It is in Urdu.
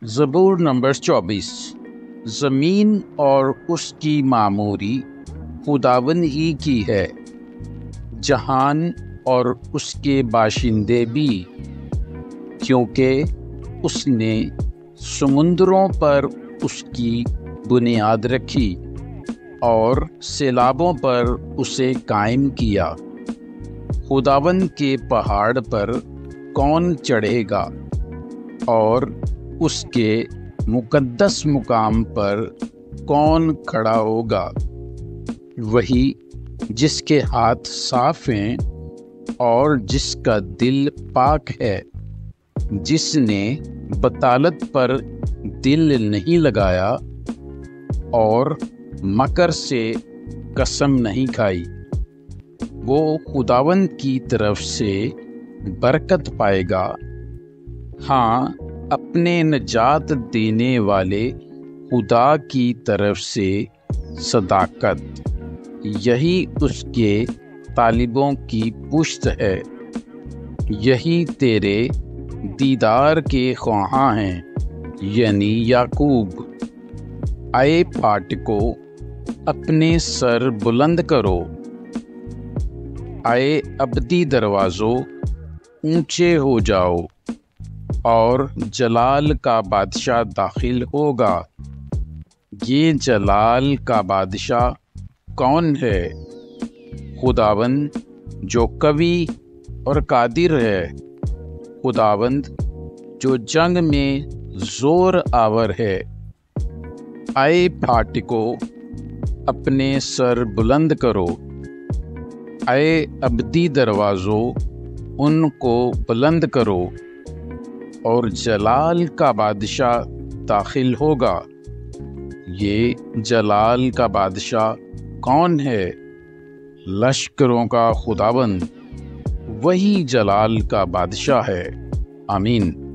زبور نمبر 24۔ زمین اور اس کی معموری خداوند ہی کی ہے، جہان اور اس کے باشندے بھی، کیونکہ اس نے سمندروں پر اس کی بنیاد رکھی اور سیلابوں پر اسے قائم کیا۔ خداوند کے پہاڑ پر کون چڑھے گا اور اس کے مقدس مقام پر کون کھڑا ہوگا؟ وہی جس کے ہاتھ صاف ہیں اور جس کا دل پاک ہے، جس نے بطالت پر دل نہیں لگایا اور مکر سے قسم نہیں کھائی، وہ خداوند کی طرف سے برکت پائے گا۔ ہاں، اپنے نجات دینے والے خدا کی طرف سے صداقت، یہی اس کے طالبوں کی پشت ہے۔ یہی تیرے دیدار کے خواہاں ہیں، یعنی یعقوب۔ اے پھاٹکو، اپنے سر بلند کرو، اے ابدی دروازو اونچے ہو جاؤ، اور جلال کا بادشاہ داخل ہوگا۔ یہ جلال کا بادشاہ کون ہے؟ خداوند جو قوی اور قادر ہے، خداوند جو جنگ میں زور آور ہے۔ اے پھاٹکو، اپنے سر بلند کرو، اے ابدی دروازو ان کو بلند کرو، اور جلال کا بادشاہ داخل ہوگا۔ یہ جلال کا بادشاہ کون ہے؟ لشکروں کا خداوند، وہی جلال کا بادشاہ ہے۔ آمین۔